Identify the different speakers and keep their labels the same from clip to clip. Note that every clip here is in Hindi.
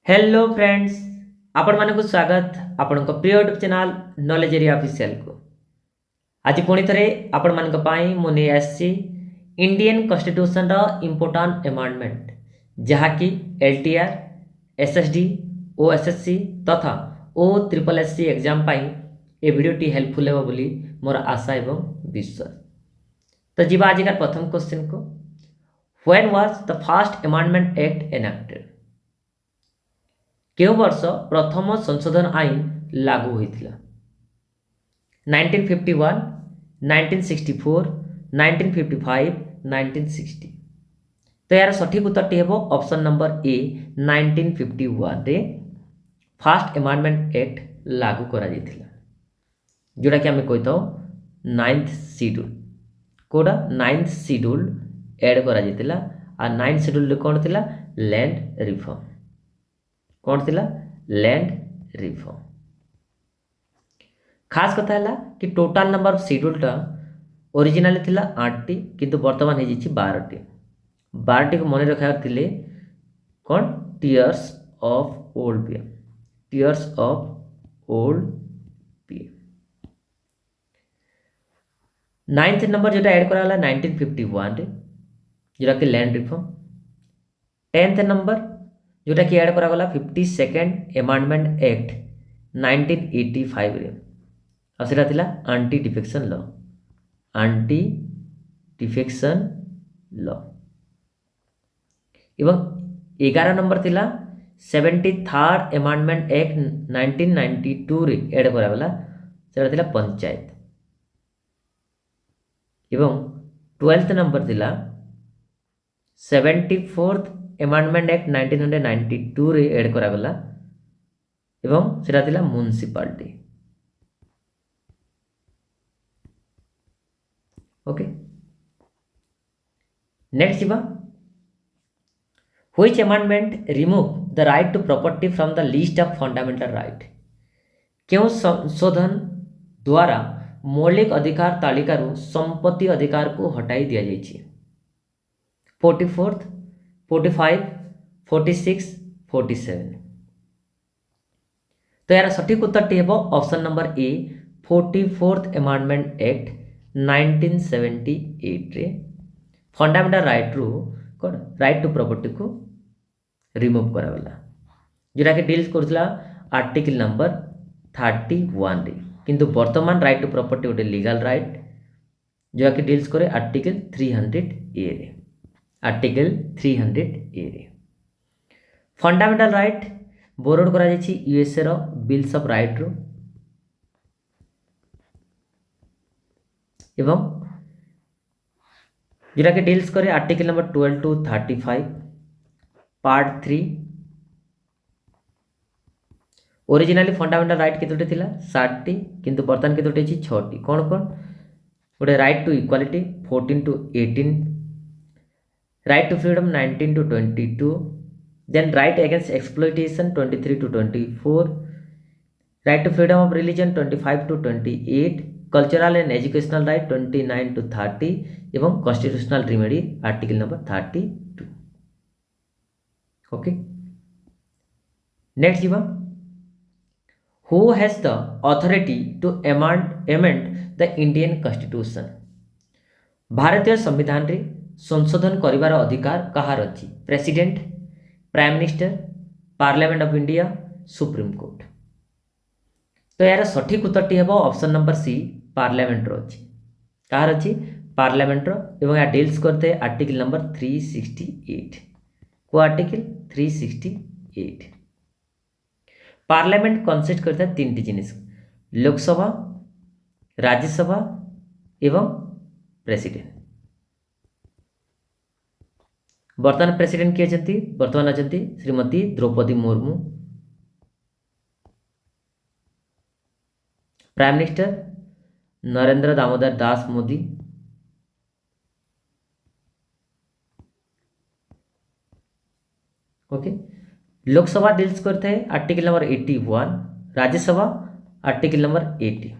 Speaker 1: हेलो फ्रेंड्स, आपण मानक स्वागत आपण प्रिय YouTube channel knowledge area official को। आज पुणी थे आपण मानक पई मु नहीं आसी इंडियन कॉन्स्टिट्यूशन रो इम्पोर्टेंट अमेंडमेंट जहाँकि एलटीआर, एसएसडी, ओएसएससी तथा ओ ट्रिपल एससी एग्जाम पाई ए वीडियोटी हेल्पफुल हेबो बोली मोर आशा एवं विश्वास। तो जीवा आज प्रथम क्वेश्चन को, when was the first amendment act enacted? केउ वर्ष प्रथम संशोधन आईन लागू होइथिला? 1951, 1964, 1955, 1960। तो यार सठिक उत्तरटी हेबो ऑप्शन नंबर ए 1951 रे फर्स्ट अमेंडमेंट एक्ट लागू करा जाइथिला, जोटा कि हमें कहतो नाइन्थ शेड्यूल। कोडा नाइन्थ शेड्यूल ऐड करा जाइथिला आ नाइन्थ शेड्यूल रे कोन थिला? Land reform. कौन थिला? Land reform. खास कथा है कि टोटाल नंबर ऑफ शेड्यूलटा ओरिजिनल थिला 8टी किंतु वर्तमान हो 12टी। 12टी को मन रखा थिले कौन? Tears of old PM. Tears of old PM. 9th number जोटा ऐड करा 1951 रे, जोटा कि लैंड रिफॉर्म। 10th नंबर जोटा कि ऐड करा गला 52nd अमेंडमेंट एक्ट 1985 रे, और सेटा थिला anti defection law. Anti defection law. एवं 11 नंबर थिला 73rd अमेंडमेंट एक्ट 1992 रे ऐड करा गला, सेटा थिला पंचायत। एवं 12th नंबर थिला 74th अमेंडमेंट एक्ट 1992 रे ऐड करा गला, एवं सेटा थिला म्युनिसिपालिटी। ओके, नेक्स्ट जीवा, which amendment remove the right to property from the list of fundamental right? क्यों संशोधन द्वारा मौलिक अधिकार तालिकारु संपत्ति अधिकार को हटाई दिया जाइए? 44th, 45, 46, 47। तो यार सठिक उत्तरटी हेबो ऑप्शन नंबर ए 44th अमेंडमेंट एक्ट 1978 रे फंडामेंटल राइट रु कौन? राइट टू प्रॉपर्टी को रिमूव करा गला, जोटा कि डील्स करथला आर्टिकल नंबर 31 रे। किंतु वर्तमान राइट टू प्रॉपर्टी गोटे लीगल राइट, जोटा कि डील्स करे आर्टिकल 300 ए रे। आर्टिकल 300 ए रे फंडामेंटल राइट बोरोड करा जायछि यूएसए रो बिल्स ऑफ राइट रो, एवं जोटा कि डील्स करे article number 12 to 35 part 3। Originally fundamental right केतोटी थिला? 7टी, किंतु वर्तमान केतोटी अछि? 6टी। कौन कौन? गोटे right to equality 14 to 18, right to freedom 19 to 22, then right against exploitation 23 to 24, right to freedom of religion 25 to 28, cultural and educational right 29 to 30, एवं constitutional remedy article number 32। Okay, next जीवा, who has the authority to amend the Indian constitution? भारतीय संविधान रे संशोधन करिवार अधिकार कहार अछि? President, prime minister, parliament of India, supreme court. तो यार सठिक उत्तरटी हेबो ऑप्शन नंबर सी पार्लियामेंट रो अछि। कहार अछि? पार्लियामेंट रो। एवं या डील्स करते आर्टिकल नंबर 368। को आर्टिकल 368। पार्लियामेंट कंसिस्ट करता है 3टी जिनिस, लोकसभा, राज्यसभा एवं प्रेसिडेंट। वर्तमान प्रेसिडेंट किए अछंती? वर्तमान अछंती Shrimati Draupadi Murmu. Prime minister Narendra Damodar Das Modi. Okay, Lok Sabha deals करते हैं article number 81, Rajya Sabha article number 80।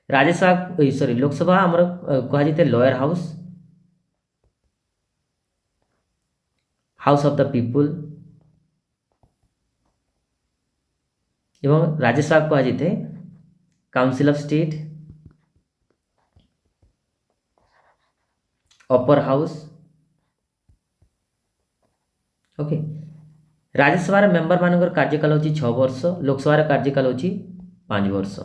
Speaker 1: Rajya Sabha sorry Lok Sabha आमर कहा जाते lower house, house of the people, एवं राज्यसभा कह जाए council of state, upper house. Okay, Rajya Sabha member मानकर कार्यकाल होची 6 वर्ष, लोकसभा कार्यकाल होची 5 वर्ष।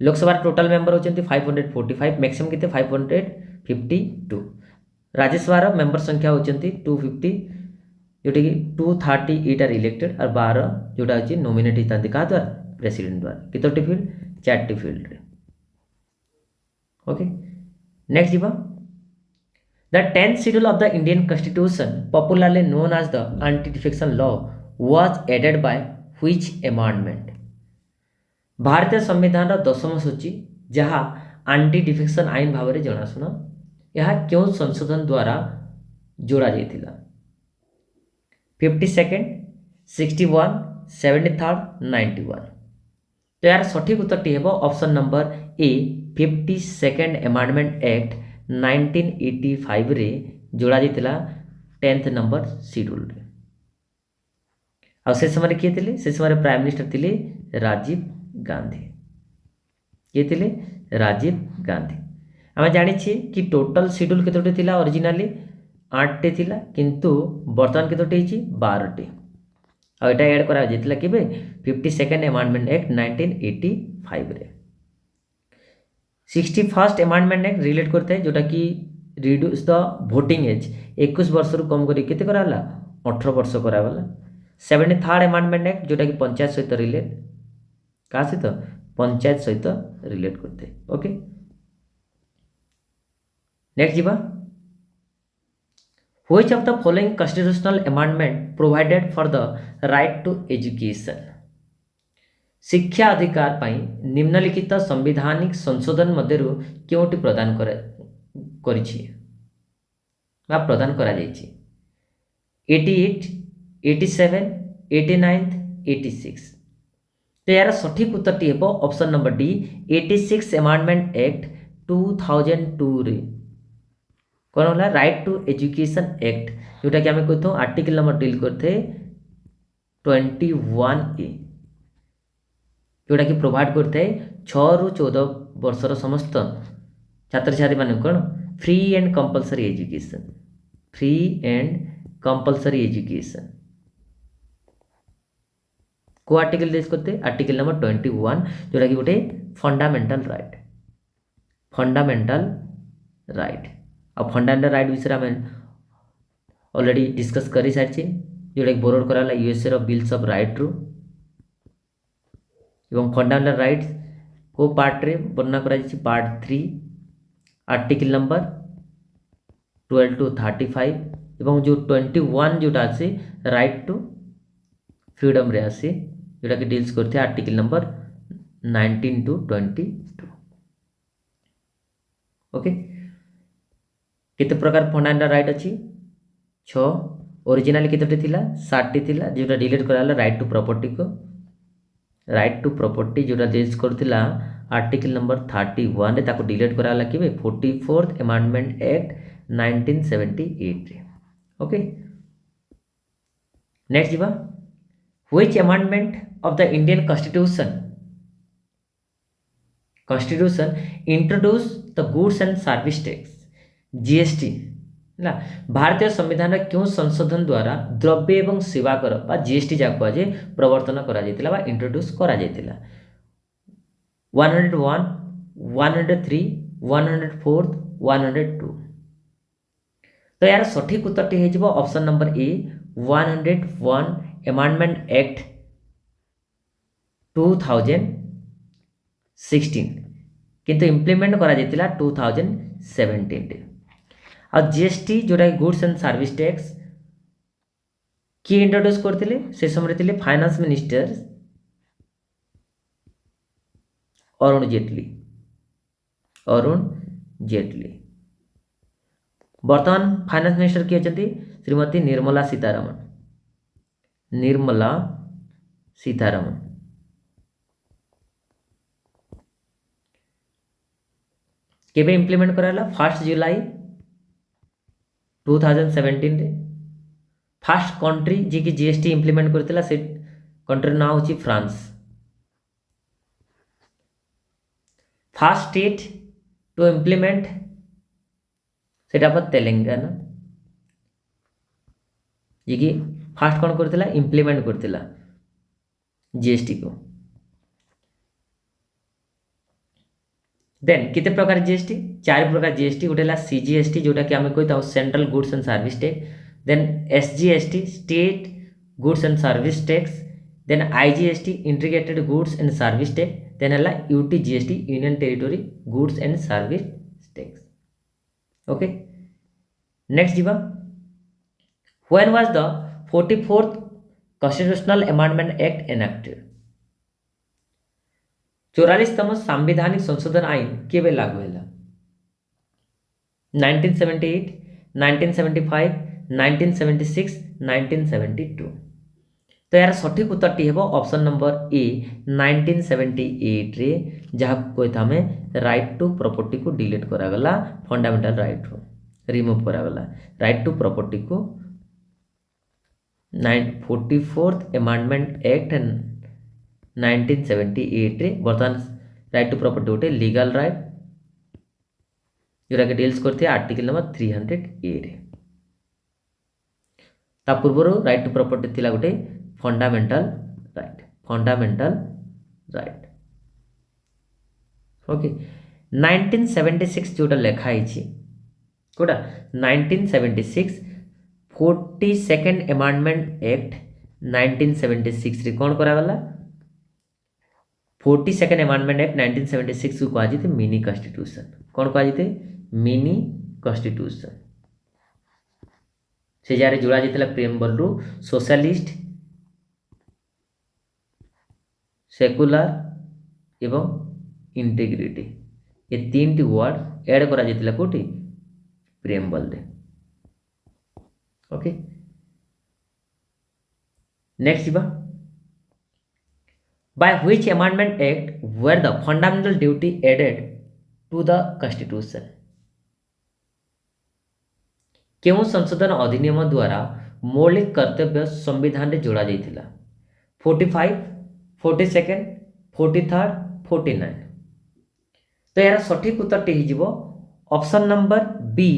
Speaker 1: लोकसभा टोटल मेंबर होचंती 545, मैक्सिमम कितने 552। राज्यसभा मेंबर संख्या होचंती 250, जोटा कि 238 आर इलेक्टेड और 12 जोटा होची नॉमिनेट होतांती का द्वारा प्रेसिडेंट द्वारा। कितोटी फील्ड 4टी फील्ड रे। ओके, नेक्स्ट जीवा the 10th schedule of the Indian Constitution, popularly known as the Anti-Defection Law, was added by which amendment? भारतीय संविधान दशम सूची जहाँ आंटी डिफेक्शन आईन भाव में जनाशुना यह क्यों संशोधन द्वारा जोड़ा जाता? 52nd, 61, 73rd, 91। तो यार सठिक उत्तर हे option number A 52nd amendment act 1985 रे जोड़ा जाता 10th नंबर शेड्यूल रे। आ से समय किए थे? से समय प्राइम मिनिस्टर थे राजीव गांधी। किए थे? राजीव गांधी। आम जानी कि टोटल शेड्यूल केतोटी थिला? ओरिजिनाली 8टे थिला, किंतु बर्तमान केतोटी होची 12टे। आ एटा ऐड करा जायतिला केबे 52nd अमेंडमेंट एक्ट 1985 रे। 61st अमेंडमेंट एक्ट रिलेट करता है जोटा कि रिड्यूस द वोटिंग एज 21 वर्ष रु कम करी केते कराला 18 वर्ष करावाला। 73rd अमेंडमेंट एक्ट जोटा कि पंचायत सहित रिलेट का सहित पंचायत सहित रिलेट करते। ओके, नेक्स्ट जीवा which of the following constitutional amendment provided for the right to education? शिक्षा अधिकार पाई निम्नलिखित संवैधानिक संशोधन मध्यरु केउटी प्रदान करिछि बा प्रदान करा जायछि? 88, 87, 89, 86। तो यार सठिक उत्तर टी हेबो option number D 86 amendment act 2002 रे कौन होला राइट टू एजुकेशन एक्ट, जोटा कि आम कहते आर्टिकल नंबर डील करते 21A, जोटा कि प्रोवाइड करते 6 रु 14 वर्षर समस्त छात्र छात्री मान कौन free and compulsory education, free and compulsory education को आर्टिकल डिस्कस करते आर्टिकल नंबर 21, जोटा कि गोटे फंडामेंटल राइट, फंडामेंटल राइट। और फंडामेंटल राइट विषय में ऑलरेडी डिस्कस कर सारी, जोटा कि बोरोड कराला यूएसए रो बिल्स ऑफ राइट रु। एवं फंडामेंटल राइट्स को पार्ट रे वर्णना करा जायछि पार्ट 3 आर्टिकल नंबर 12 to 35 एवं जो 21 जोटा आसे राइट टू फ्रीडम रे आसे, जोटा कि डील्स करथे आर्टिकल नंबर 19 to 22। ओके, केते प्रकार फंडामेंटल राइट अछि 6, ओरिजिनल केतोटी थिला 7टी थिला, जोटा डिलीट कराला राइट टू प्रॉपर्टी को, राइट टू प्रॉपर्टी जोटा डील्स करथिला आर्टिकल नंबर 31 रे ताको डिलीट कराला केबे 44th अमेंडमेंट एक्ट 1978 रे। ओके, नेक्स्ट जीवा which amendment of the Indian constitution introduce the goods and service tax GST ना? भारतीय संविधान क्यों संशोधन द्वारा द्रव्य एवं सेवा कर बा जीएसटी जा कह प्रवर्तन करा जायतिला बा इंट्रोड्यूस करा जायतिला? 101, 103, 104, 102। तो यार सठिक उत्तर टी हेजिबो option number A 101 amendment act 2016, किंतु इम्प्लीमेंट करा जायतिला 2017 रे। और जीएसटी जोटा गुड्स एंड सर्विस टैक्स किए इंट्रोड्यूस करथिले? से समय थे फाइनेंस मिनिस्टर अरुण जेटली, अरुण जेटली। वर्तमान फाइनेंस मिनिस्टर किए अछंती श्रीमती निर्मला सीतारमण, निर्मला सीतारमण। केबे इम्प्लीमेंट कराला? 1 जुलाई 2017 रे फास्ट कंट्री जी की जीएसटी इम्प्लीमेंट करथिला से कंट्री ना होची France. First state to implement सेटा पर तेलंगाना जी की फास्ट कौन करथिला इम्प्लीमेंट करथिला जीएसटी को। देन कितने प्रकार जीएसटी 4 प्रकार जीएसटी गोटे है सीजीएसटी जोटा कि आम कही central goods and service tax. Then SGST state goods and service tax. Then IGST integrated goods and service tax. Then है UTGST union territory goods and service tax. Okay next जीवा when was the 44th constitutional amendment act enacted. 44तम सांविधानिक संशोधन आईन केबे लागू है 1978 1975 1976 1972। तो यार सठिक उत्तर हेबो ऑप्शन नंबर ए 1978 रे जहाँ कोई था हमें राइट टू प्रॉपर्टी को डिलीट करा गला फंडामेंटल राइट रो रिमूव करा गला राइट टू प्रॉपर्टी को 44th अमेंडमेंट एक्ट 1978 रे बर्तमान राइट टू प्रॉपर्टी गोटे लीगल राइट जोटा कि डील्स करते आर्टिकल नंबर 300 ए रे। ता पूर्व राइट टू प्रॉपर्टी थिला गोटे फंडामेंटल राइट। ओके 1976 जोटा लेखा है कोटा 1976 42nd अमेंडमेंट एक्ट 1976 रे कौन करा गला 42nd अमेंडमेंट एक्ट 1976 को कहा जाते मिनी कॉन्स्टिट्यूशन। कौन कहा जाते मिनी कॉन्स्टिट्यूशन से जारे जोड़ा जाता प्रिएम्बल रु सोशलिस्ट सेकुलर एवं इंटीग्रिटी ये 3टी वर्ड ऐड करा जाता कोटी प्रिएम्बल रे। ओके नेक्स्ट जीवा by which amendment act were the fundamental duty added to the constitution। केउं संशोधन अधिनियम द्वारा मौलिक कर्तव्य संविधान रे जोड़ा जाइथिला 45 42nd 43rd 49। तो यार सठिक उत्तर टी हिजिबो option number B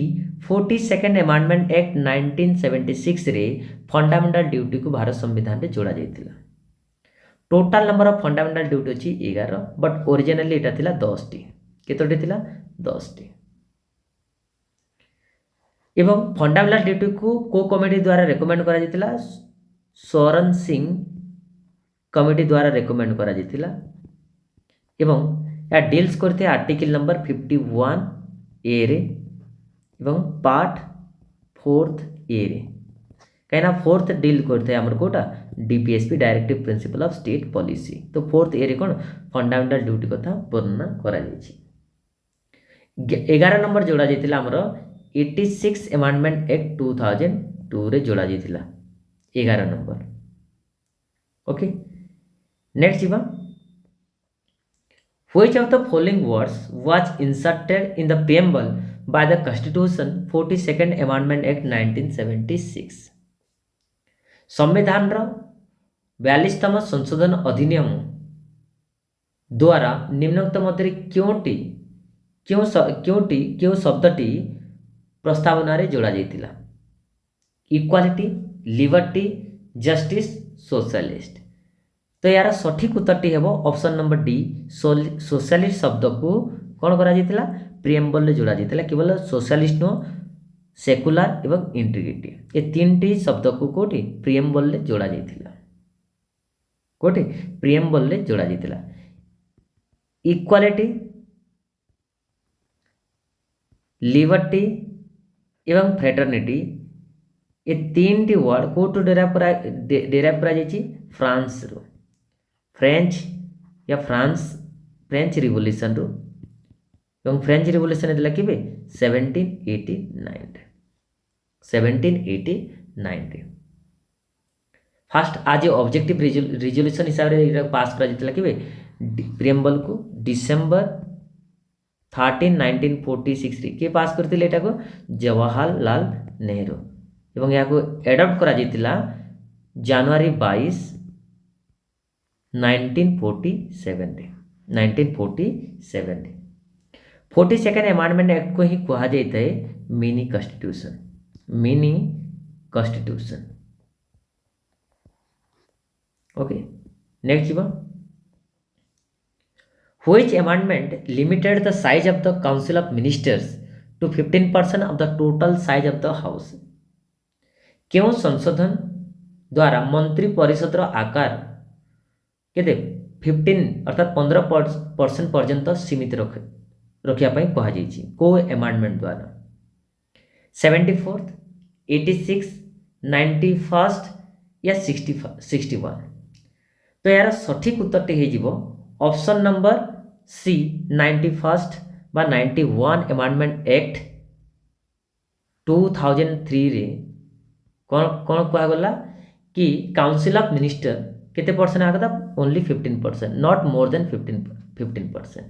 Speaker 1: 42nd amendment act 1976 रे फंडामेंटल ड्यूटी को भारत संविधान रे जोड़ा जाइथिला। Total number of fundamental duty अच्छी 11 बट ओरिजिनली एटा थिला 10 टी केतोटी थिला 10 टी। एवं फंडामेंटल ड्यूटी को कमिटी द्वारा रेकमेंड करा जितिला सोरेन सिंह कमिटी द्वारा रेकमेंड करा जितिला एवं या डील्स करते आर्टिकल नंबर 51 ए रे एवं पार्ट 4th ए रे कहीं 4th डील करते हैं आमर कोटा DPSP directive principle of state policy. तो 4th ए रे कौन फंडामेंटल ड्यूटी कथा वर्णना करा जायछि। 11 नंबर जोड़ा जाइतिला हमरो 86 अमेंडमेंट एक्ट 2002 रे जोड़ा जाइतिला 11 नंबर। ओके नेक्स्ट जीवा which of the following words was inserted in the preamble by the constitution 42nd amendment act 1976। संविधान 42तम संशोधन अधिनियम द्वारा निम्नोक्त मध्य क्यों शब्दटी प्रस्तावना रे जोड़ा जाइतिला इक्वालिटी लिबर्टी जस्टिस सोशलिस्ट। तो यार सठिक उत्तरटी हेबो ऑप्शन नंबर डी सोशलिस्ट शब्द को कौन करा जाइतिला प्रीएम्बल रे जोड़ा जाइतिला केवल सोशलिस्ट नो सेकुलर एवं इंटीग्रिटी ये 3टी शब्द को कोटी प्रीएम्बल रे जोड़ा जाइतिला कोटी प्रीएम्बल रे जोड़ा जाइतिला इक्वालिटी लिबर्टी एवं फ्रेटर्निटी ये 3टी वर्ड कोटू डेराइव करा जाइछि फ्रांस रो फ्रेंच या फ्रेंच रिवोल्यूशन रो एवं फ्रेंच रिवोल्यूशन देला केबे 1789 फास्ट आज ऑब्जेक्टिव रिजोल्यूशन हिसाब रे पास करा जितला केबे प्रीएम्बल को डिसेंबर 13 1946 रे के पास करथिले एटा को जवाहरलाल नेहरू एवं यहाँ एडप्ट करा जाइतिला जनवरी 22 1947 रे 1947 रे 42nd अमेंडमेंट एक्ट को ही कहा जाता है mini constitution mini constitution. Okay next जीवा which amendment limited the size of the council of ministers to 15% of the total size of the house. क्यों संशोधन द्वारा मंत्री परिषद आकार केते 15 अर्थात 15% पर्यंत सीमित रखिया पई कहा जाइछि को अमेंडमेंट द्वारा 74th 86 91st या 61। तो यार सठिक उत्तर हो जीवो ऑप्शन नंबर सी 91st बा 91 अमेंडमेंट एक्ट 2003 रे कौन कौन कहा गला कि काउंसिल ऑफ मिनिस्टर केते परसेंट आगा था only 15% not more than 15%।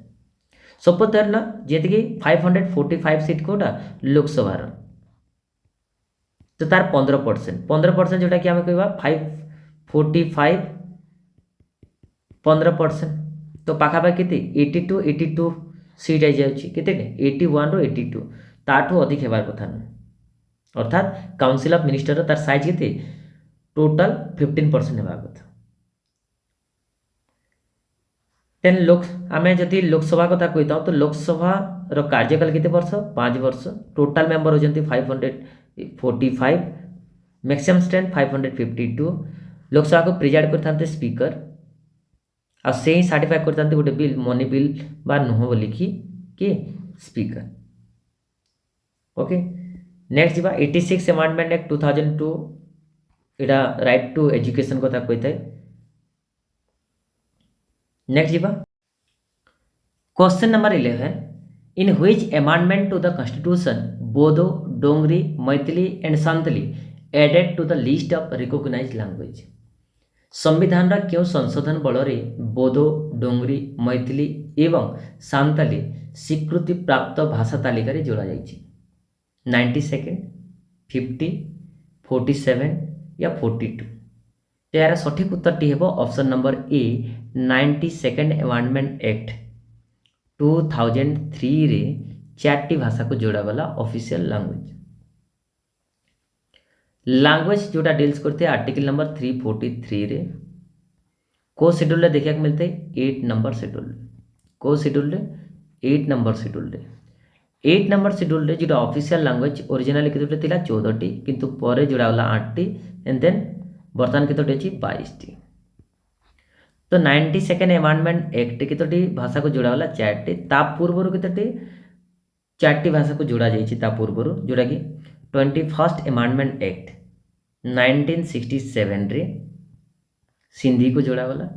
Speaker 1: Suppose that ना जेति कि 545 सीट कोटा लोकसभा रो तो तार 15% जोटा कि आम कहवा 545 15% तो पाखापाखि केते 82 सीट आई जाउछि केते 81 रो 82 ताठू अधिक हेबार कथा न अर्थात काउंसिल ऑफ मिनिस्टर तार साइज केते टोटल 15% हेबार कथा। देन आमे जदि लोकसभा कथा कहिता तो लोकसभा रो कार्यकाल केते वर्ष 5 वर्ष टोटल मेंबर होजंती 545 मैक्सिमम स्ट्रेंथ 552 लोकसभा को प्रिजाइड करथांते स्पीकर आ से ही सर्टिफाई करथांते गोटे बिल मनी बिल बा नुह बोली कि स्पीकर। ओके नेक्स्ट जीवा 86 अमेंडमेंट एक्ट 2002 इटा राइट टू एजुकेशन कथा कहिथाय। नेक्स्ट जीवा question number 11 in which amendment to the constitution Bodo Dogri Maithili and Santali added to the list of recognized language. संविधान रा क्यों संशोधन बल रे बोडो डोंगरी मैथिली एवं सांताली स्वीकृति प्राप्त भाषा तालिका रे जोड़ा जाइछि 92nd 50 47 या 42। तो यार सठिक उत्तर टी हेबो ऑप्शन नंबर ए 92nd अमेंडमेंट एक्ट 2003 रे 4टी भाषा को जोड़ा गला ऑफिशियल लैंग्वेज जोटा डील्स करते हैं आर्टिकल नंबर 343 रे को शेड्यूल रे देखा मिलते 8 नंबर शेड्यूल को शेड्यूल रे 8 नंबर शेड्यूल रे 8 नंबर शेड्यूल रे जो ऑफिशियल लैंग्वेज ओरिजिनली केतोटे थिला 14 टी किंतु परे जोड़ा गला 8 टी एंड देन वर्तमान केतोटे अछि 22 टी। तो 92nd अमेंडमेंट एक्ट केतोटी भाषा को जोड़ा गला 4 टी ता पूर्वरु केतोटी 4टी भाषा को जोड़ा जाइछि ता पूर्वरु जोड़ा कि 21st अमेंडमेंट एक्ट 1967 रे सिंधी को जोड़ा गला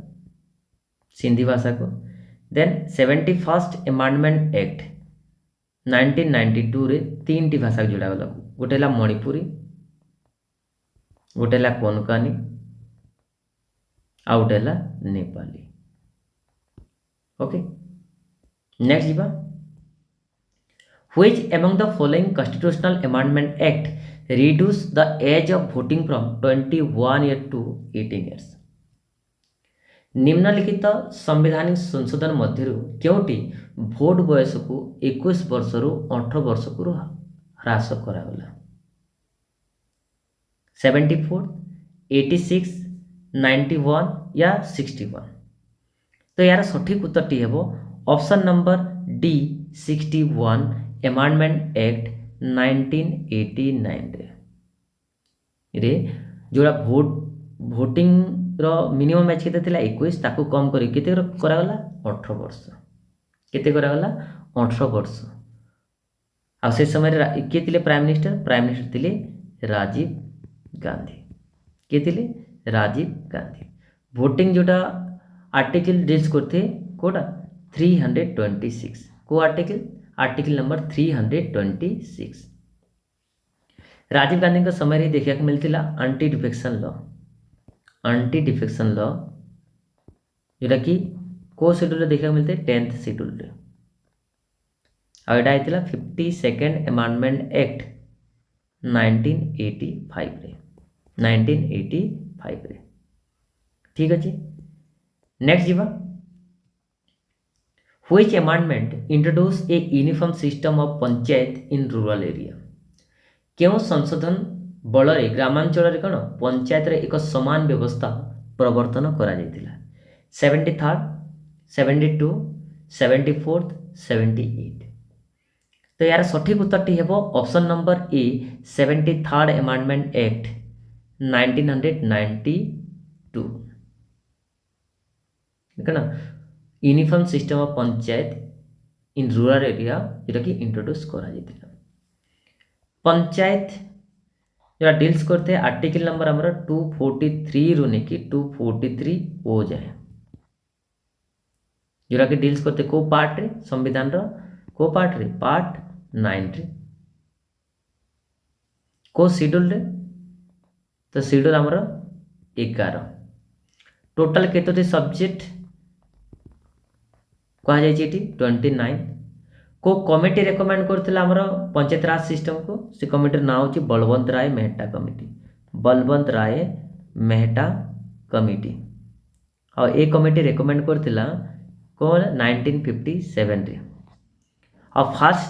Speaker 1: सिंधी भाषा को। देन 71st अमेंडमेंट एक्ट 1992 रे 3टी भाषा को जोड़ा गला गोटे ला मणिपुरी गोटे ला कोनकानी आ गोटे ला नेपाली। ओके नेक्स्ट जीवा which among the following constitutional amendment act reduce the age of voting from 21 year to 18 years। निम्नलिखित संवैधानिक संशोधन मध्यरु केउटी भोट बयस को 21 वर्ष रु 18 वर्ष को ह्रास करागला 74 86 91 या 61। तो यार सठिक उत्तर टी हेबो option number D 61 amendment act 1989 रे जोड़ा भोटिंग रो मिनिमम एज केते थिला 21 ताकू कम करी केते करागला 18 वर्ष केते करागला 18 वर्ष। आ से समय के थिले प्राइम मिनिस्टर थिले राजीव गांधी के थिले राजीव गांधी। भोटिंग जोटा आर्टिकल डील्स करथे कोटा 326 को आर्टिकल नंबर 326। राजीव गांधी का समय देखा मिलता एंटी डिफेक्शन लॉ जोटा कि को शेड्यूल देखा मिलते 10th schedule आईटा 52nd amendment act 1985 रे 1985 रे ठीक अच्छे। नेक्स्ट जीवा which amendment introduce a uniform system of panchayat in rural area क्यों संशोधन बल ग्रामांचल कौन पंचायत रे एक समान व्यवस्था प्रवर्तन करा जायतिला 73rd 72 74th 78 तो यार सठिक उत्तरटी हेबो ऑप्शन नंबर ए 73rd अमेंडमेंट एक्ट 1992 ठीक है ना uniform system of panchayat in rural area जोटा कि इंट्रोड्यूस करा जायतिला। पंचायत जो डील्स करते हैं आर्टिकल नंबर हमर 243 रु नेकी 243 ओ जाए जोटा कि डील्स करते को पार्ट रे संविधान रो को पार्ट रे पार्ट 9 रे को शेड्यूल रे तो शेड्यूल हमर 11 टोटल केतोटी सब्जेक्ट कहा जाय छी 29 को कमिटी रेकमेंड करथिला हमर पंचायत राज सिस्टम को से कमिटी नाम होची बलवंत राय मेहता कमिटी बलवंत राय मेहता कमिटी और ए कमिटी रेकमेंड करथिला कौन 1957 रे और फास्ट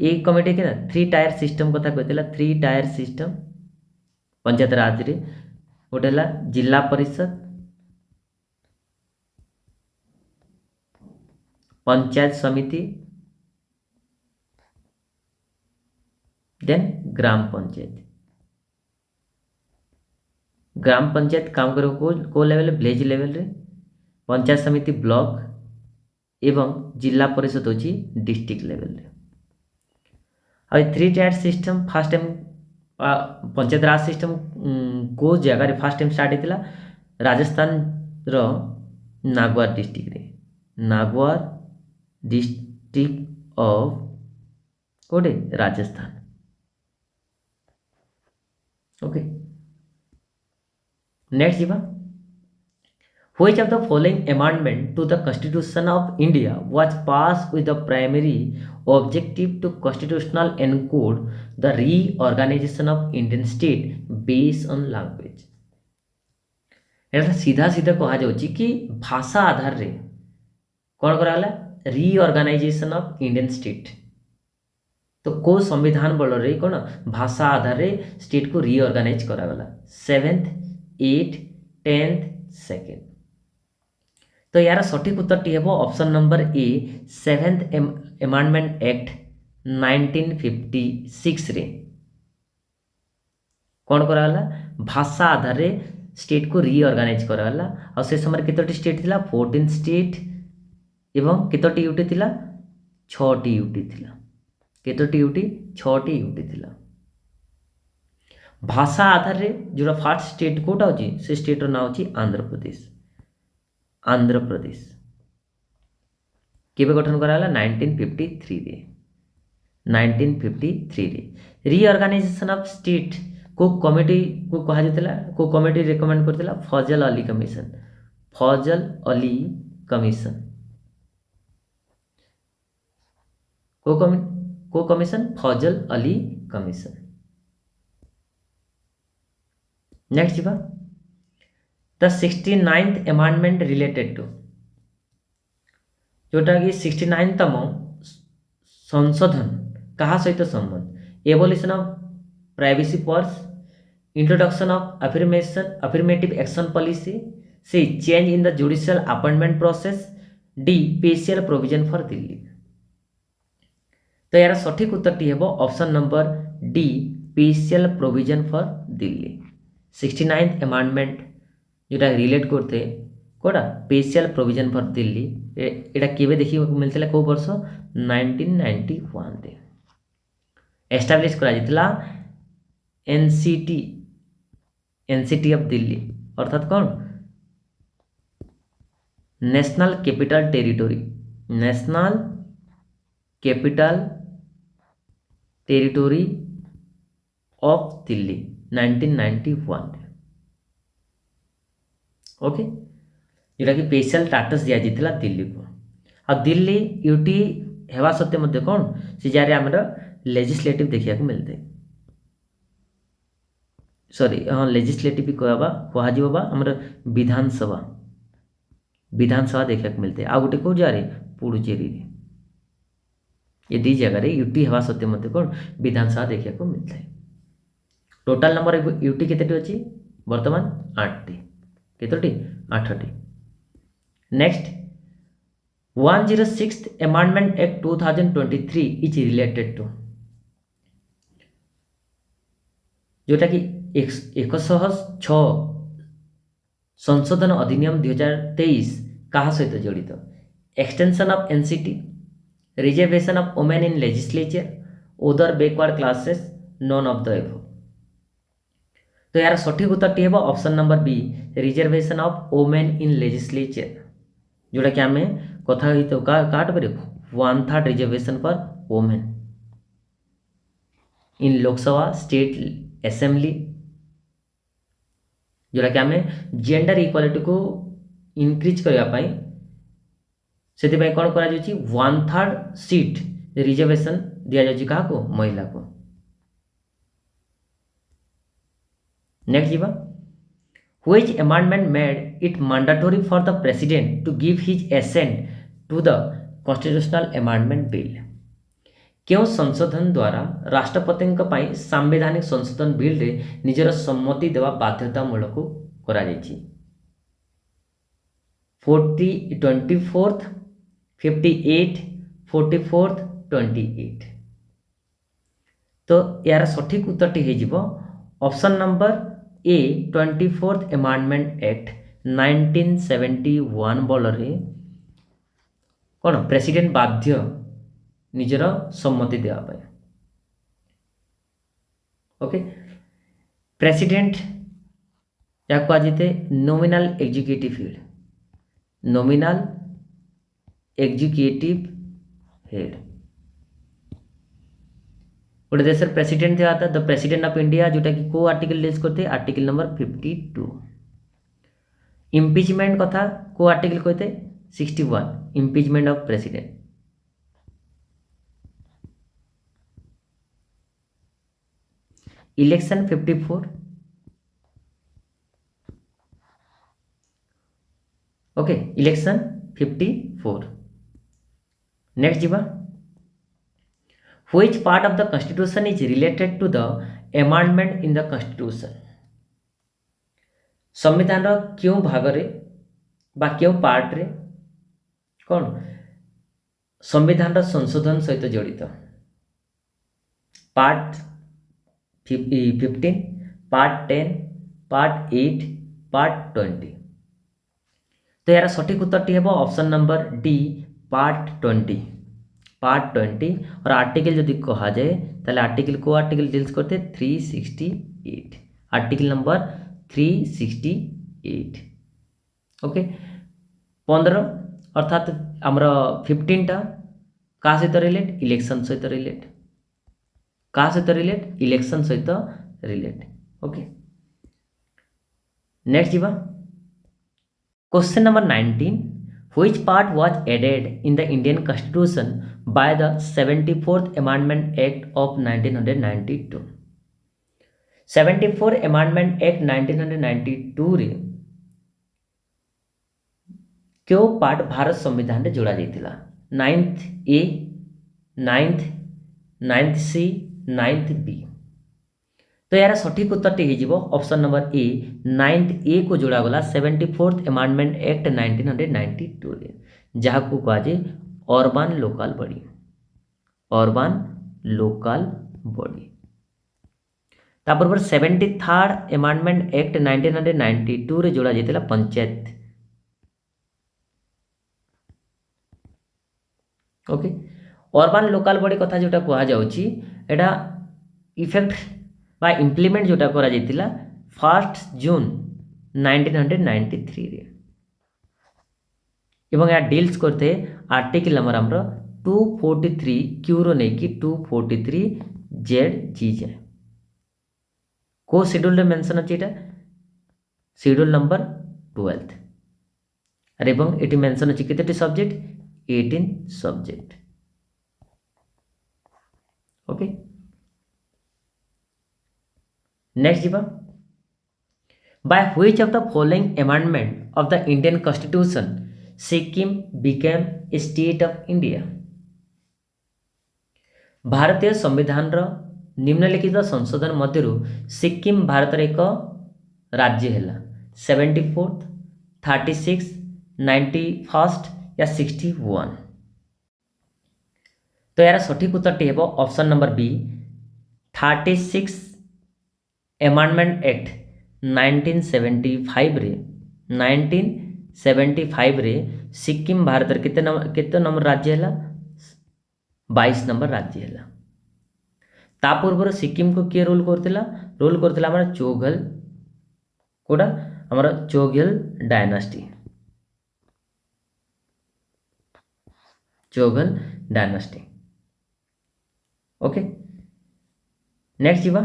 Speaker 1: ए कमिटी के ना 3 टायर सिस्टम कथा कहथिला 3 टायर सिस्टम पंचायत राज रे गोटेला जिला परिषद पंचायत समिति देन ग्राम पंचायत काम करो को लेवल विलेज लेवल रे पंचायत समिति ब्लॉक एवं जिला परिषद होची डिस्ट्रिक्ट लेवल रे और 3 tier system first time panchayat raj system को जगह रे फर्स्ट टाइम स्टार्ट हेतिला राजस्थान रो नागौर डिस्ट्रिक्ट रे नागौर डिस्ट्रिक्ट ऑफ कोडे राजस्थान ओके। नेक्स्ट जीवा which of the following amendment to the constitution of India was passed with the primary objective to constitutional encode the reorganization of Indian state based on language एटा सीधा सीधा कहा जाउची कि भाषा आधार रे कौन कराला रीऑर्गेनाइजेशन ऑफ इंडियन स्टेट तो को संविधान बल रे कौन भाषा आधार रे स्टेट को reorganise करागला 7th 8th 10th 2nd तो यार सठिक उत्तरटी हेबो ऑप्शन नंबर ए 7th अमेंडमेंट एक्ट 1956 रे कौन करागला भाषा आधार रे स्टेट को रीऑर्गेनाइज करागला और से समय केतोटी स्टेट थिला 14 स्टेट एवं केतोटी यूटी थिला 6टी यूटी थिला केतोटी यूटी 6टी यूटी थिला भाषा आधार रे जोरा फर्स्ट स्टेट कोटा होची से स्टेट रो नाम होची आंध्र प्रदेश केबे गठन कराला 1953 रे 1953 रे रीऑर्गेनाइजेशन ऑफ स्टेट को कमिटी को कहा जतला को कमिटी रेकमेंड करथिला फजल अली कमीशन को commission Fazal Ali commission. Next जीवा the 69th amendment related to जोटा कि 69तम संशोधन कहा सहित संबंध एवोल्यूशन ऑफ प्राइवेसी पर्स introduction of affirmative action policy C change in the judicial appointment process D special provision for Delhi तो यार सठिक उत्तरटी हेबो option number D special provision for Delhi 69th amendment जोटा रिलेट करते कोडा स्पेशल प्रोविजन फॉर दिल्ली एटा केबे देखि मिलथिला को वर्ष 1991 रे एस्टैब्लिश करा जितला एनसीटी ऑफ दिल्ली अर्थात कौन national capital territory of Delhi 1991 okay जोटा कि स्पेशल स्टेटस दिया जाता दिल्ली को आ दिल्ली यूटी हेवा सत्वे मध्य कौन से जारे आमर लेजिस्लेटिव देखा मिलते सॉरी हाँ लेजिस्लेटिव कहवा कह बा हमर विधानसभा विधानसभा देखा मिलते हैं। आ गोटे कौ जगह पुडुचेरी ये दी जगह यूटी हवा सत्वे मत कौन विधानसभा देखा मिलता है। टोटाल नंबर यूटी केते अच्छी बर्तमान 8टी केतोटी 8टी। Next 106th Amendment Act 2023 is related to जोटा कि 106 संशोधन अधिनियम 2023 क्या सहित जड़ित extension of NCT reservation of women in legislature other backward classes none of the above. तो यार सठिक उत्तर हे option number B reservation of women in legislature जोटा कि आम कथा काट पर 1/3 reservation for women in Lok Sabha state assembly जोटा कि आम जेंडर इक्वालिटी को इनक्रीज करने से कौन कर 1/3 सीट रिजर्वेशन दि जाए क्या महिला को। नेक्स्ट जीवा which amendment made it mandatory for the president to give his assent to the constitutional amendment bill। क्यों संशोधन द्वारा राष्ट्रपति सांविधानिक संशोधन बिल रे निजर सम्मति देवा बाध्यतामूलक करा 24th 58 44th 28। तो यार सठिक उत्तर हो ऑप्शन नंबर ए 24th Amendment Act 1971 बल कौन प्रेसिडेंट बाध्य निजर सम्मति देवाई। ओके प्रेसिडेंट या कहुए nominal executive head nominal executive head गोटे देश प्रेसिडेंट था द प्रेसिडेंट ऑफ इंडिया जोटा कि को आर्टिकल रिलीज करते आर्टिकल नंबर 52। इम्पिचमेंट कथा को आर्टिकल कहते 61 impeachment of president. Election 54। Okay election 54। Next जीवा which part of the constitution is related to the amendment in the constitution। संविधान क्यों भाग रे बा क्यों पार्ट रे कौन संविधान संशोधन सहित जड़ित पार्ट 15 पार्ट 10 पार्ट 8 पार्ट 20। तो यार सठिक उत्तर हे option number D part 20 part 20। और आर्टिकल जदि कहा जाए ताले आर्टिकल को आर्टिकल डील्स करते 368 आर्टिकल नंबर 368। ओके 15 अर्थात आमर 15टा क्या सहित रिलेट इलेक्शन सहित रिलेट क्या सहित रिलेट इलेक्शन सहित रिलेट। ओके नेक्स्ट जीवा question number 19 which part was added in the Indian Constitution by the 74th Amendment Act of 1992। 74 Amendment Act 1992 रे क्यों पार्ट भारत संविधान रे जोड़ा जाइतिला 9th A 9th C 9th B। तो यार सठिक उत्तर हो option number A 9th A को जोड़ा गला 74th Amendment Act 1992 रे जहाँ को कहुए urban local body urban local body. तापर 73rd Amendment Act 1992 रे जोड़ा जाइतिला panchayat. Okay urban local body कथा जोटा कहा जाउची एटा इफेक्ट बा इम्प्लीमेंट जोटा करा जाइतिला 1st June 1993 रे एवं या डील्स करते आर्टिकल नंबर हमरो 243 क्यू रो नै कि 243 जेड जी जाए को शेड्यूल रे मेंशन अछि एटा शेड्यूल नंबर 12 अरे एवं एटी मेंशन अछि केतेटी सब्जेक्ट 18 सब्जेक्ट। ओके नेक्स्ट जीवा By which of the following amendment of the Indian Constitution Sikkim became a state of India? ଭାରତୀୟ ସମ୍ବିଧାନର ନିମ୍ନଲିଖିତ ସଂଶୋଧନ ମଧ୍ୟରୁ ସିକ୍କିମ ଭାରତର ଏକ ରାଜ୍ୟ ହେଲା 74th 36 91st या 61। तो यार सठिक उत्तरटी हेब option number B 36 amendment act 1975 रे सिक्किम भारतर केते नंबर राज्य है 22 नंबर राज्य है। ता पूर्व सिक्किम को किए रूल करथिला हमर चौघल कोडा हमर चौघल डायनास्टी ओके। नेक्स्ट जीवा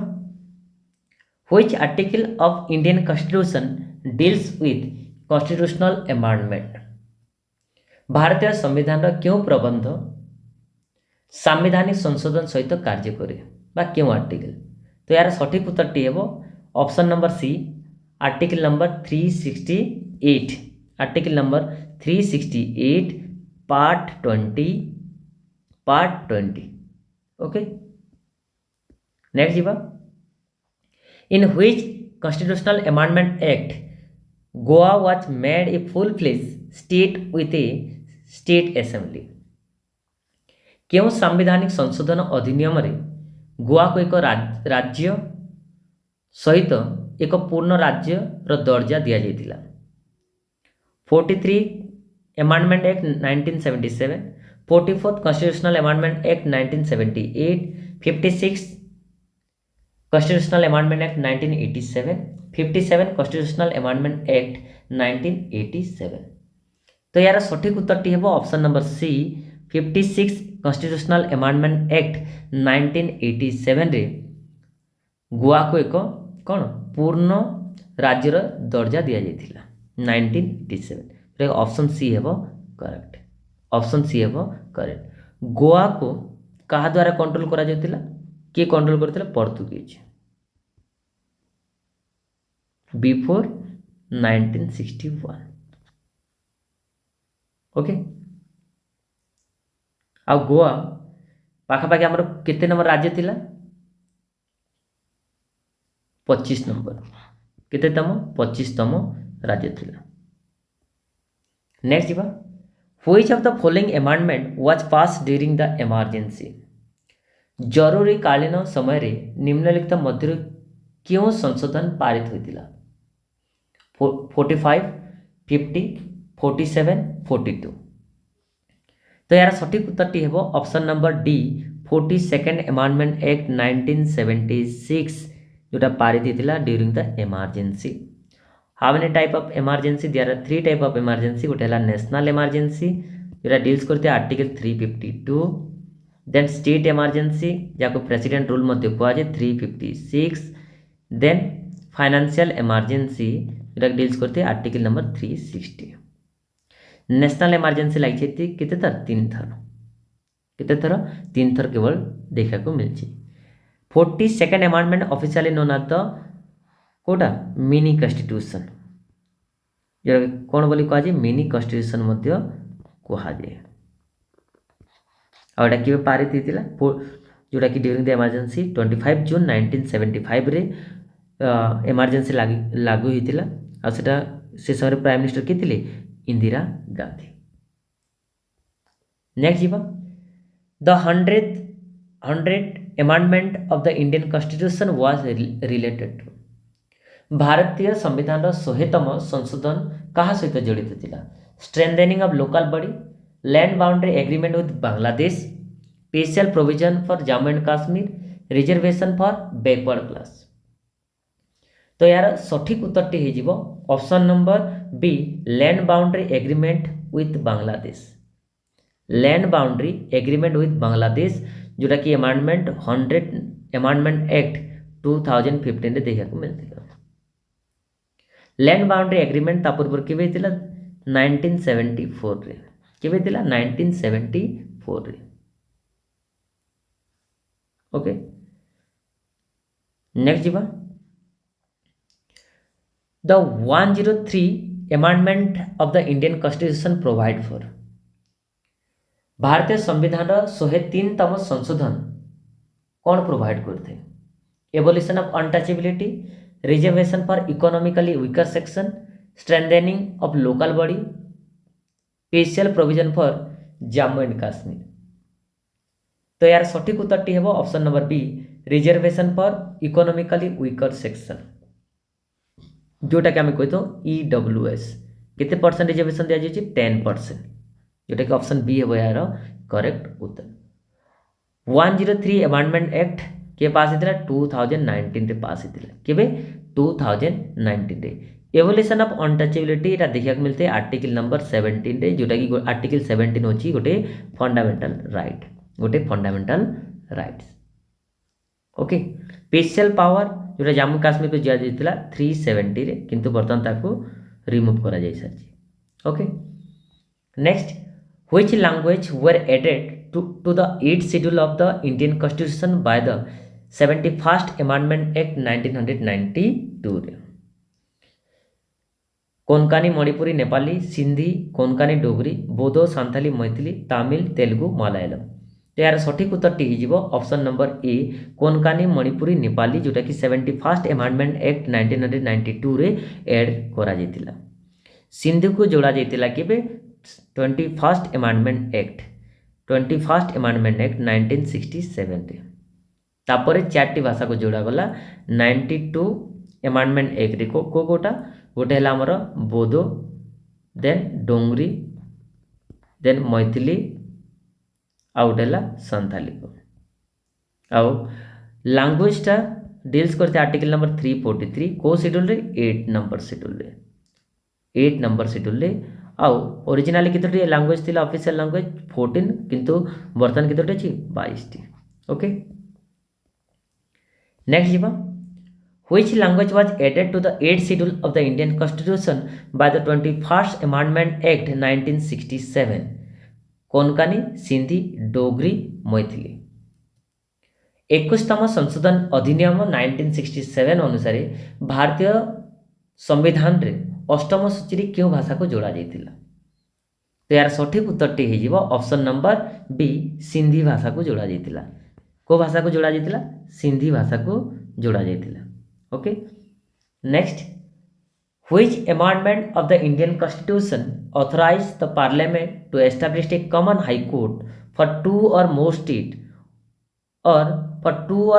Speaker 1: which article of Indian constitution deals with constitutional amendment भारतीय संविधान क्यों प्रबंध संवैधानिक संशोधन सहित कार्य करे बा क्यों आर्टिकल। तो यार सठिक उत्तरटी हेब option number C article number 368 article number 368 part 20 okay. Next जीवा in which constitutional amendment act Goa was made a full fledged state with a state assembly क्यों संवैधानिक संशोधन अधिनियम रे गोवा को एक राज्य सहित एक पूर्ण राज्य रो दर्जा दिया जाइतिला 43 amendment act 1977 44th constitutional amendment act 1978 56 constitutional amendment act 1987 57 constitutional amendment act 1987। तो यार सठिक उत्तरटी हेब option number C 56 constitutional amendment act 1987 रे गोवा को एक कौन पूर्ण राज्यर दर्जा दिया जाइतिला 1987 ऑप्शन सी हेब करेक्ट ऑप्शन सी हेब करेक्ट। गोवा को कहा द्वारा कंट्रोल करा जाइतिला किए कंट्रोल करथिला पोर्तुगीज बिफोर 1961 ओके। आ गोवा पाखापाखि आमर केते नंबर राज्य थिला 25 नंबर केतेतम 25तम राज्य थिला। नेक्स्ट जीवा which of the following amendment was pass during the emergency जरूरी कालीन समय रे निम्नलिखित मध्य क्यों संशोधन पारित होइतिला 45 50 47 42। तो यार सठिक उत्तरटी हेब option number D 42nd amendment act 1976 जोटा पारित होइतिला during the emergency. How many type of emergency there are 3 type of emergency गोटे है नेशनल इमरजेंसी जोटा डील्स करते आर्टिकल 352 देन स्टेट इमरजेंसी जाको प्रेसिडेंट रूल मध्य कह 356 देन फाइनेंशियल इमरजेंसी जोटा डील्स करते आर्टिकल नंबर 360। नेशनल इमरजेंसी लगी केते थर 3 थर केवल देखा को मिलची 42nd amendment officially known as the कोटा मिनी कॉन्स्टिट्यूशन जो कौन बोली कह मिनी कॉन्स्टिट्यूशन मध्य कह जाए आउटा के पारित होता जोटा कि ड्यूरिंग द इमरजेंसी 25 जून 1975 रे इमरजेंसी लागू होता आ से समय प्राइम मिनिस्टर किए थे इंदिरा गांधी। नेक्स्ट जीवा the 100th amendment of the Indian constitution was related to भारतीय संविधान 100तम संशोधन कहा सहित जड़ित थिला strengthening of local body land boundary agreement with Bangladesh special provision for Jammu and Kashmir reservation for backward class. तो यार सठिक उत्तरटी हो option number B land boundary agreement with Bangladesh land boundary agreement with Bangladesh जोटा कि अमेंडमेंट 100 अमेंडमेंट एक्ट 2015 रे देखा मिलता लैंड बाउंड्री एग्रीमेंट ता पूर्व केबे थिला 1974 रे केबे थिला 1974 रे ओके। नेक्स्ट जीवा the 103 amendment of the Indian constitution provide for भारतीय संविधान 103तम संशोधन कौन प्रोवाइड करते abolition of untouchability reservation for economically weaker section strengthening of local body special provision for Jammu and Kashmir तो यार सठिक उत्तर हेब option number B reservation for economically weaker section जोटा कि आम कही EWS केते परसेंट रिजर्वेशन दिया जाए 10% जोटा कि ऑप्शन बी है यार करेक्ट उत्तर 103 एमेंडमेंट एक्ट के पास होता 2019 रे पास होता केबे 2019 रे एवोल्यूशन ऑफ अनटचेबिलिटी एटा देखा मिलते आर्टिकल नंबर 17 रे जोटा कि आर्टिकल 17 होची गोटे फंडामेंटल राइट गोटे fundamental rights okay special power जोटा जम्मू काश्मीर को दिया जाइतिला 370 रे किंतु बर्तमान ताको रिमूव करा जाय सारछि okay next which language were added to the 8th schedule of the Indian Constitution by the 71st Amendment Act 1992 रे कोंकणी मणिपुरी नेपाली सिंधी कोंकणी डोगरी बोडो सांथाली मैथिली तमिल तेलुगु मलयालम तो यार सठिक उत्तर हो ऑप्शन नंबर ए कोंकणी मणिपुरी नेपाली जोटा कि 71st एमेंडमेंट एक्ट 1992 रे एड करा जाइतिला सिंधी को जोड़ा जाइतिला केबे 21st amendment act 21st amendment act 1967 रे तापर चारटी भाषा को जोड़ा गला 92 एमेंडमेंट एक्ट रे को कोटा गोटे है आमर बोडो देन डोंगरी देन मैथिली आउट है संथाली को आउ लैंग्वेजटा डील्स करते आर्टिकल नंबर 343 को शेड्यूल रे 8 नंबर शेड्यूल रे आउ ओरिजिनली केतोटी लैंग्वेज थिला ऑफिशियल लैंग्वेज 14 किंतु वर्तमान केतोटी अछि 22 टी ओके नेक्स्ट जीवा which language was added to the 8th schedule of the Indian constitution by the 21st amendment act 1967 Konkani Sindhi Dogri Maithili 21तम संशोधन अधिनियम 1967 अनुसार भारतीय संविधान रे अष्टम सूची रे क्यों भाषा को जोड़ा जाइतिला तो यार सठिक उत्तर हो ऑप्शन नंबर बी सिंधी भाषा को जोड़ा जाइतिला को भाषा को जोड़ा जाइतिला सिंधी भाषा को जोड़ा जाइतिला okay next which amendment of the Indian constitution authorise the parliament to establish a common high court for 2 or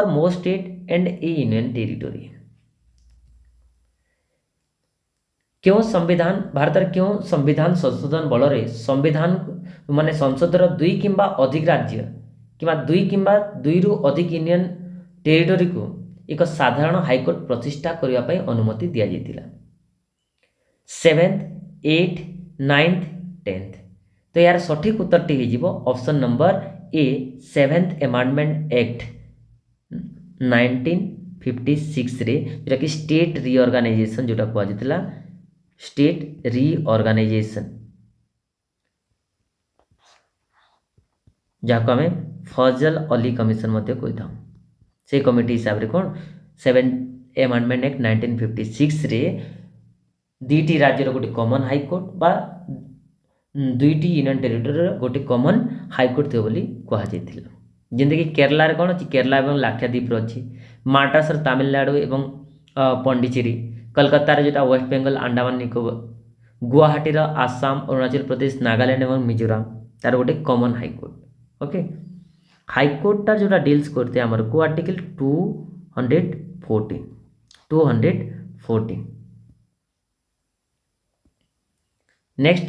Speaker 1: more state and a union territory क्यों संविधान भारत क्यों संविधान संशोधन बल संविधान माने संसदर 2 किंबा अधिक राज्य किंबा 2 किंबा 2 रु अधिक यूनियन टेरिटोरी को एक साधारण हाईकोर्ट प्रतिष्ठा करने पर अनुमति दि जाइतिला 7th 8th 9th 10th तो यार सठिक उत्तर हो ऑप्शन नंबर ए 7th एमेंडमेंट एक्ट 1956 रे जोटा कि स्टेट रिऑर्गेनाइजेशन जोटा कह जाइतिला स्टेट रिऑर्गेनाइजेशन जहाँ आम फजल अली कमिशन कही था से कमिटी हिसाब से कौन 7th एमेंडमेंट एक्ट 1956 रे 2टी राज्यर गोटे कॉमन हाईकोर्ट बा 2टी यूनियन टेरिटोरी गोटे कॉमन हाईकोर्ट थे बोली कह जाइतिला जेंदे कि केरला रे कौन अच्छी केरला और लाक्षाद्वीप अच्छी मार्टासर तमिलनाडु एवं पंडिचेरी कलकत्ता रे जोटा वेस्ट बेंगल अंडमान निकोबर गुवाहाटी आसाम अरुणाचल प्रदेश नागालैंड और मिजोराम तार गोटे कॉमन हाईकोर्ट ओके हाईकोर्टा जोटा डील्स करते आमर को article 214 next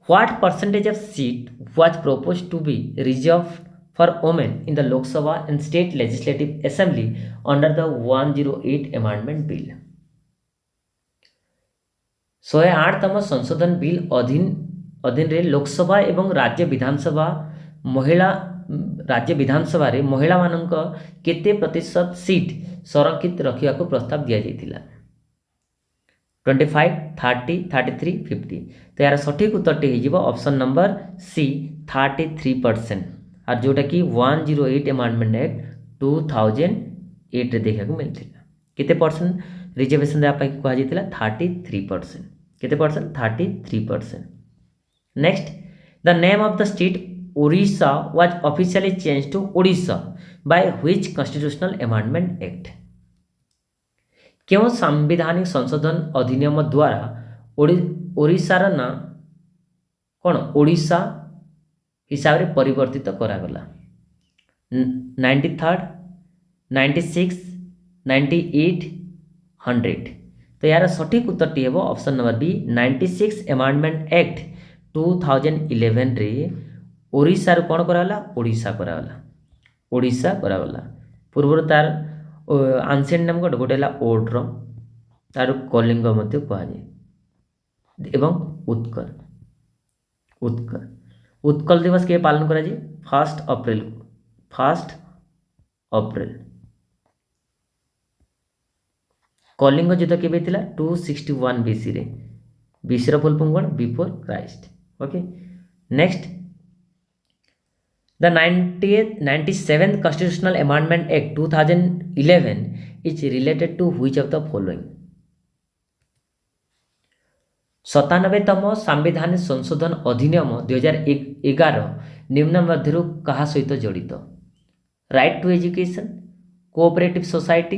Speaker 1: what percentage of seat was proposed to be reserved for women in the Lok Sabha and state legislative assembly under the 108 amendment bill 108तम संशोधन बिल अधीन रे लोकसभा एवं राज्य विधानसभा रे महिला मानक केते प्रतिशत सीट संरक्षित रखिया को प्रस्ताव दिया जाइतिला 25 30 33 50 तो यार सठिक उत्तर हो ऑप्शन नंबर सी 33% और जोटा कि 108 एमेंडमेंट एक्ट 2008 रे देखा मिलता केते परसेंट रिजर्वेशन देवा कहुला 33%। केते percent 33%। Next the name of the state Odisha was officially change to Odisha by which constitutional amendment act. क्यों सांविधानिक संशोधन अधिनियम द्वारा ओडिशार ना कौन ओडिशा हिसाब से परिवर्तित करागला। 93, 96, 98, 100। तो यार सठिक उत्तर टी हेबो option number B 96 amendment act 2011 रे ओडिशा रो कोन करागला ओडिशा करागला ओडिशा करागला। पूर्व तार आंशियंट नाम गोटे है ओड्र तार कलिंग मध्य कहुए एवं उत्कल उत्कल उत्कल दिवस के पालन करा जी 1 अप्रैल 1 अप्रैल। कलिंग युद्ध केबे थिला 261 बीसी रे। बीसी रो फुल फॉर्म कोन before Christ. Okay next the 97th Constitutional Amendment Act 2011 is related to which of the following? 97तम सांविधानिक संशोधन अधिनियम 2011 निम्न मध्यरु कहा सहित जड़ित? Right to education, cooperative society,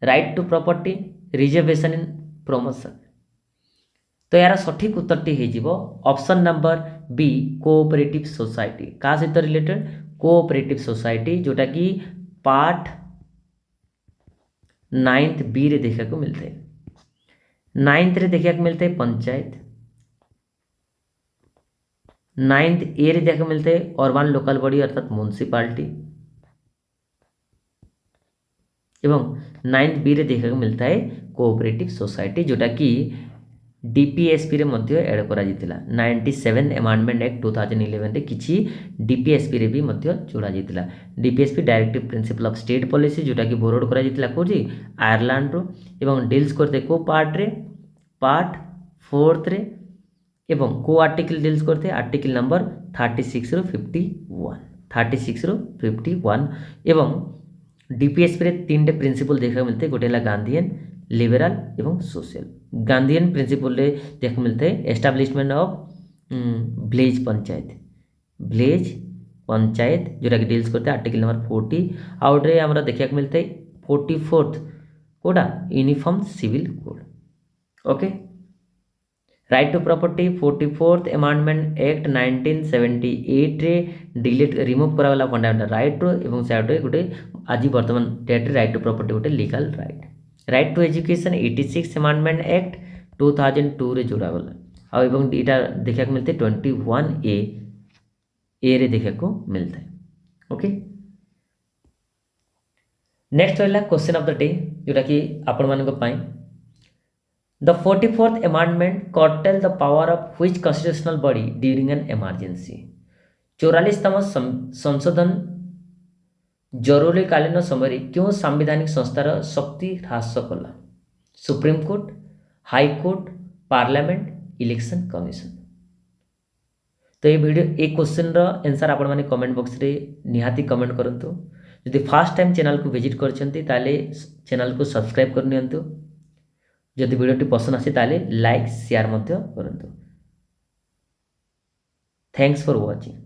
Speaker 1: right to property, reservation in promotion. तो यार सठिक उत्तरटी हो option number B cooperative society. क्या सहित रिलेटेड? कोऑपरेटिव सोसाइटी जोटा कि पार्ट 9th बी रे देखा को मिलता है। 9th रे देखा मिलता है पंचायत, 9th ए रे देखा मिलता है अर्बन लोकल बॉडी अर्थात म्युनिसिपालिटी एवं 9th बी रे देखा मिलता है कोऑपरेटिव सोसाइटी जोटा कि डीपीएसपी रे मध्य एड करा जितिला। 97 अमेंडमेंट एक्ट 2011 रे किछि डीपीएसपी रे भी मध्य जोड़ा जितिला। DPSP directive principle of state policy जोटा कि बोरोड करा जितिला कोजी आयरलैंड रो एवं डील्स करते को पार्ट रे पार्ट 4th रे एवं को आर्टिकल डील्स करते आर्टिकल नंबर 36 रो 51 36 रो 51 एवं डीपीएसपी रे 3 प्रिंसिपल देखा मिलते गोटे है गांधीयन लिबरल एवं सोशल। गांधीयन प्रिंसिपल रे देखा मिलते हैं एस्टाब्लिशमेंट ऑफ विलेज पंचायत जोटा कि डील्स करते हैं आर्टिकल नंबर 40 आउट रे हमरा देखा मिलते हैं 44th कोडा uniform civil code. Okay right to property 44th amendment act 1978 रे डिलीट रिमूव करा वाला फंडामेंटल राइट रो एवं साइड रे गोटे आज वर्तमान डेट रे राइट टू प्रॉपर्टी गोटे legal right. Right to education 86 amendment act 2002 रे जोड़ा गला और एवं इटा देखा मिलते 21 ए रे देखा को मिलता है। ओके नेक्स्ट रहा क्वेश्चन ऑफ द डे जोटा कि आपण मानक पई the 44th amendment curtail the power of which constitutional body during an emergency. 44तम संशोधन जरूरीकालीन समय क्यों संवैधानिक संस्थार शक्ति ह्रास कला? Supreme court, high court, parliament, election commission. तो ये वीडियो एक क्वेश्चन आंसर आपण माने कमेंट बॉक्स रे निहाती कमेंट करंतु। यदि फर्स्ट टाइम चैनल को विजिट करछंती ताले चैनल को सब्सक्राइब कर नियंतु। यदि वीडियोटी पसंद आसी ताले लाइक शेयर मध्य करंतु। Thanks for watching.